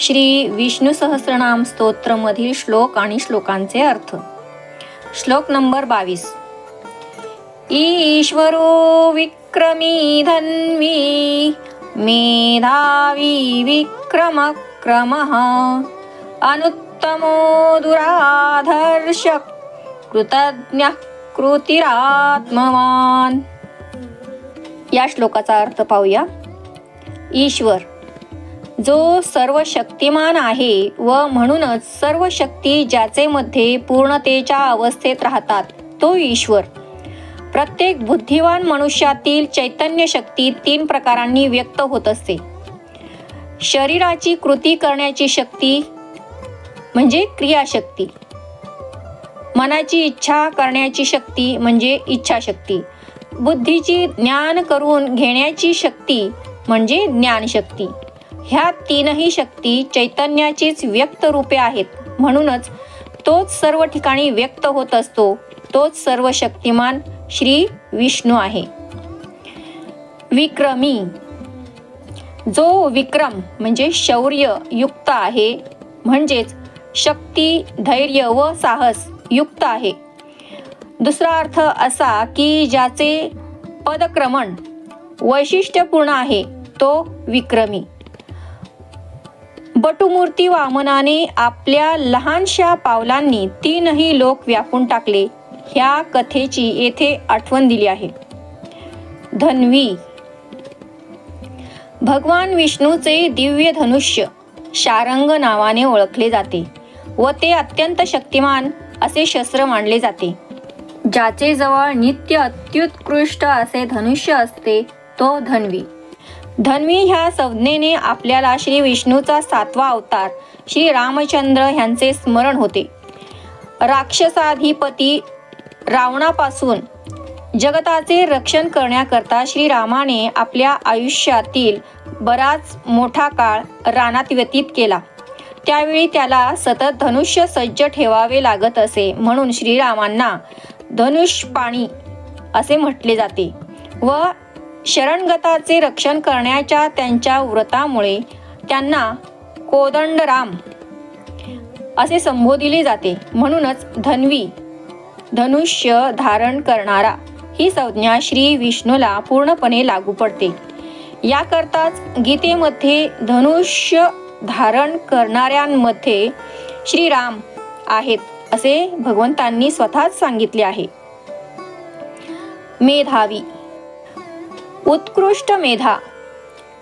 श्री विष्णू सहस्रनाम स्तोत्र मधील श्लोक आणि श्लोकांचे अर्थ. श्लोक नंबर 22. ईश्वरो विक्रमी धन्वी मेधावी विक्रमक्रमः अनुत्तमो दुराधर्ष कृतज्ञः कृतिरात्मवान. या श्लोकाचा अर्थ पाहूया. ईश्वर जो सर्व शक्तिमान आहे व म्हणूनच सर्व शक्ती ज्याचे मध्ये पूर्णतेच्या अवस्थेत राहतात तो ईश्वर. प्रत्येक बुद्धिवान मनुष्यातील चैतन्य शक्ती 3 प्रकारांनी व्यक्त होत असते. शरीराची कृती करण्याची शक्ती म्हणजे क्रियाशक्ती, मनाची इच्छा करण्याची शक्ती म्हणजे इच्छाशक्ती, बुद्धीची ज्ञान करून घेण्याची शक्ती म्हणजे ज्ञानशक्ती. ह्या 3ही शक्ती चैतन्याचीच व्यक्त रूपे आहेत. म्हणूनच तोच सर्व ठिकाणी व्यक्त होत असतो. तोच सर्व शक्तिमान श्री विष्णू आहे. विक्रमी जो विक्रम म्हणजे शौर्य युक्त आहे, म्हणजेच शक्ती, धैर्य व साहस युक्त आहे. दुसरा अर्थ असा की ज्याचे पदक्रमण वैशिष्ट्यपूर्ण आहे तो विक्रमी. बटुमूर्ती वामनाने आपल्या लहानशा पावलांनी 3ही लोक व्यापून टाकले. ह्या कथेची येथे आठवण दिली आहे. धन्वी भगवान विष्णूचे दिव्य धनुष्य शारंग नावाने ओळखले जाते व ते अत्यंत शक्तिमान असे शस्त्र मानले जाते. ज्याचे जवळ नित्य अत्युत्कृष्ट असे धनुष्य असते तो धन्वी. धन्वी ह्या संज्ञेने आपल्याला श्री विष्णूचा 7वा अवतार श्री रामचंद्र ह्यांचे स्मरण होते. राक्षसाधिपती रावणापासून जगताचे रक्षण करण्याकरता श्रीरामाने आपल्या आयुष्यातील बराच मोठा काळ रानात व्यतीत केला. त्यावेळी त्याला सतत धनुष्य सज्ज ठेवावे लागत असे. म्हणून श्रीरामांना धनुष्यपाणी असे म्हटले जाते व शरणगताचे रक्षण करण्याच्या त्यांच्या व्रतामुळे त्यांना कोदंडराम असे संबोधिले जाते. म्हणूनच धन्वी धनुष्य धारण करणारा ही संज्ञा श्री विष्णूला पूर्णपणे लागू पडते. याकरताच गीतेमध्ये धनुष्य धारण करणाऱ्यांमध्ये श्रीराम आहेत असे भगवंतांनी स्वतःच सांगितले आहे. मेधावी उत्कृष्ट मेधा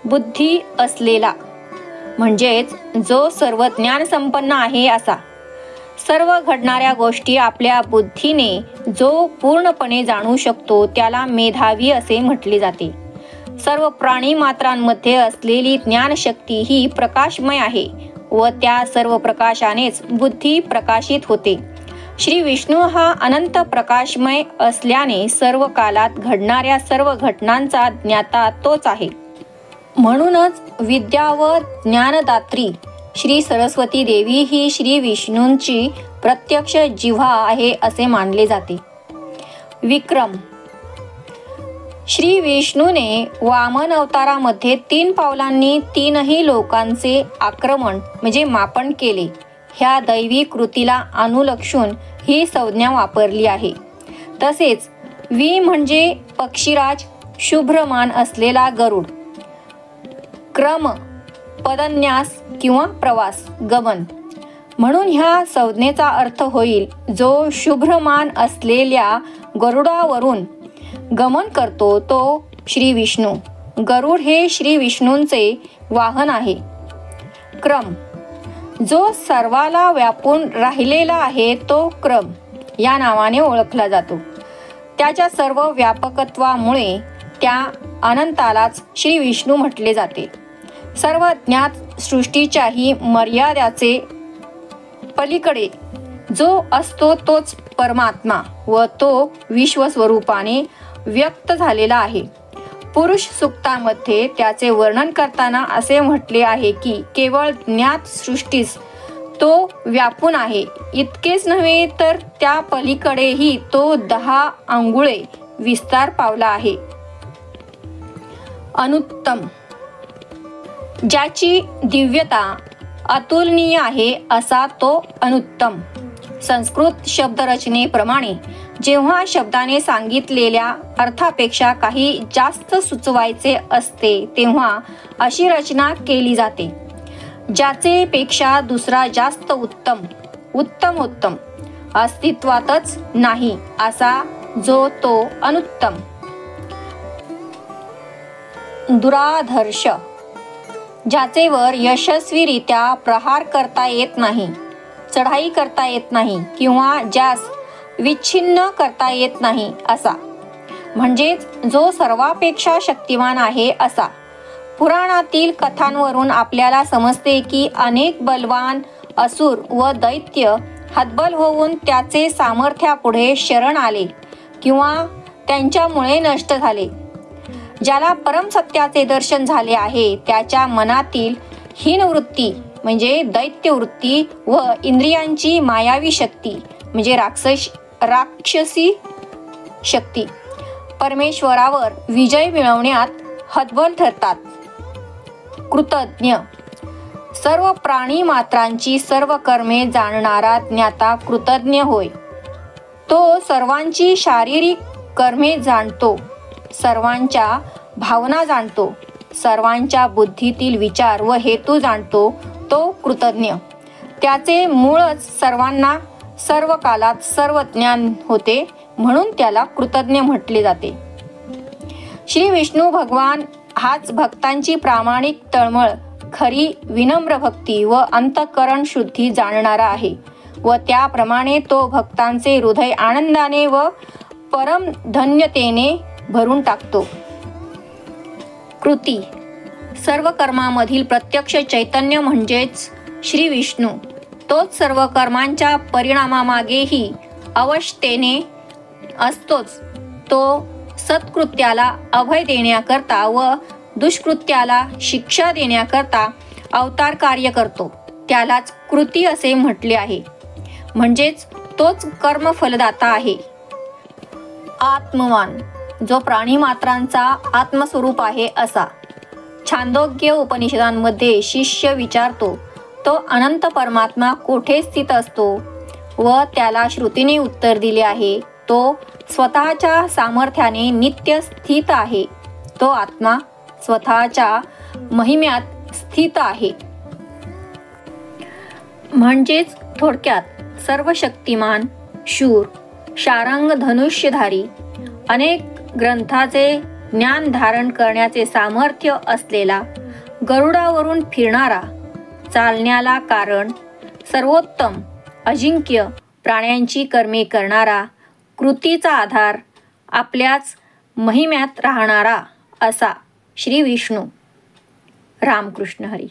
बुद्धी असलेला म्हणजेच जो सर्व ज्ञान संपन्न आहे असा. सर्व घडणाऱ्या गोष्टी आपल्या बुद्धीने जो पूर्णपणे जाणू शकतो त्याला मेधावी असे म्हटले जाते. सर्व प्राणी मात्रांमध्ये असलेली ज्ञानशक्ती ही प्रकाशमय आहे व त्या सर्व प्रकाशानेच बुद्धी प्रकाशित होते. श्री विष्णू हा अनंत प्रकाशमय असल्याने सर्व कालात घडणाऱ्या सर्व घटनांचा ज्ञाता तोच आहे. म्हणूनच विद्या व ज्ञानदात्री श्री सरस्वती देवी ही श्री विष्णूंची प्रत्यक्ष जिव्हा आहे असे मानले जाते. विक्रम श्री विष्णूने वामन अवतारामध्ये 3 पावलांनी 3ही लोकांचे आक्रमण म्हणजे मापन केले. ह्या दैवी कृतीला अनुलक्षून ही संज्ञा वापरली आहे. तसेच वि म्हणजे पक्षीराज, शुभ्रमान असलेला गरुड, क्रम पदन्यास किंवा प्रवास गमन म्हणून ह्या संज्ञेचा अर्थ होईल जो शुभ्रमान असलेल्या गरुडावरून गमन करतो तो श्री विष्णू. गरुड हे श्री विष्णूंचे वाहन आहे. क्रम जो सर्वाला व्यापून राहिलेला आहे तो क्रम या नावाने ओळखला जातो. त्याच्या सर्व व्यापकत्वामुळे त्या अनंतालाच श्री विष्णू म्हटले जाते. सर्व ज्ञात सृष्टीच्याही मर्यादाचे पलीकडे जो असतो तोच परमात्मा व तो विश्वस्वरूपाने व्यक्त झालेला आहे. पुरुष सूक्तामध्ये त्याचे वर्णन करताना असे म्हटले आहे की केवळ ज्ञात सृष्टीस तो व्यापून आहे. इतकेच नव्हे तर त्या पलीकडेही तो 10 अंगुळे विस्तार पावला आहे. अनुत्तम ज्याची दिव्यता अतुलनीय आहे असा तो अनुत्तम. संस्कृत शब्दरचनेप्रमाणे जेव्हा शब्दाने सांगितलेल्या अर्थापेक्षा काही जास्त सुचवायचे असते तेव्हा अशी रचना केली जाते. ज्याचे पेक्षा दुसरा जास्त उत्तम, उत्तमोत्तम अस्तित्वातच नाही असा जो तो अनुत्तम. दुराधर्ष, ज्याचे वर यशस्वीरित्या प्रहार करता येत नाही, चढाई करता येत नाही किंवा ज्यास विच्छिन्न करता येत नाही असा, म्हणजेच जो सर्वापेक्षा शक्तिमान आहे असा. पुराणातील कथांवरून आपल्याला समजते की अनेक बलवान असुर व दैत्य हतबल होऊन त्याचे सामर्थ्यापुढे शरण आले किंवा त्यांच्यामुळे नष्ट झाले. ज्याला परमसत्याचे दर्शन झाले आहे त्याच्या मनातील हीनवृत्ती म्हणजे दैत्यवृत्ती व इंद्रियांची मायावी शक्ती म्हणजे राक्षसी शक्ती परमेश्वरावर विजय मिळवण्यात हतबल ठरतात. कृतज्ञ, सर्व प्राणी मात्रांची सर्व कर्मे जाणणारा ज्ञाता कृतज्ञ होय. तो सर्वांची शारीरिक कर्मे जाणतो, सर्वांच्या भावना जाणतो, सर्वांच्या बुद्धीतील विचार व हेतू जाणतो तो कृतज्ञ. त्याचे मूळच सर्वांना सर्व कालात सर्व ज्ञान होते म्हणून त्याला कृतज्ञ म्हटले जाते. श्री विष्णू भगवान हाच भक्तांची प्रामाणिक तळमळ, खरी विनम्र भक्ती व अंतःकरण शुद्धी जाणणारा आहे व त्याप्रमाणे तो भक्तांचे हृदय आनंदाने व परम धन्यतेने भरून टाकतो. कृती, सर्व कर्मामधील प्रत्यक्ष चैतन्य म्हणजेच श्री विष्णू. तोच सर्व कर्मांच्या परिणामामागेही अवश्यतेने असतोच. तो सत्कृत्याला अभय देण्याकरता व दुष्कृत्याला शिक्षा देण्याकरता अवतार कार्य करतो. त्यालाच कृती असे म्हटले आहे, म्हणजेच तोच कर्मफलदाता आहे. आत्मवान, जो प्राणी मात्रांचा आत्मस्वरूप आहे असा. छांदोग्य उपनिषदांमध्ये शिष्य विचारतो तो अनंत परमात्मा कोठे स्थित असतो व त्याला श्रुतीने उत्तर दिले आहे तो स्वतःच्या सामर्थ्याने नित्य स्थित आहे. तो आत्मा स्वतःच्या महिम्यात स्थित आहे. म्हणजेच थोडक्यात सर्व शक्तिमान, शूर, शारंग धनुष्यधारी, अनेक ग्रंथाचे ज्ञान धारण करण्याचे सामर्थ्य असलेला, गरुडावरून फिरणारा, चालण्याला कारण, सर्वोत्तम, अजिंक्य, प्राण्यांची कर्मे करणारा, कृतीचा आधार, आपल्याच महिम्यात राहणारा असा श्री विष्णू. रामकृष्ण हरी.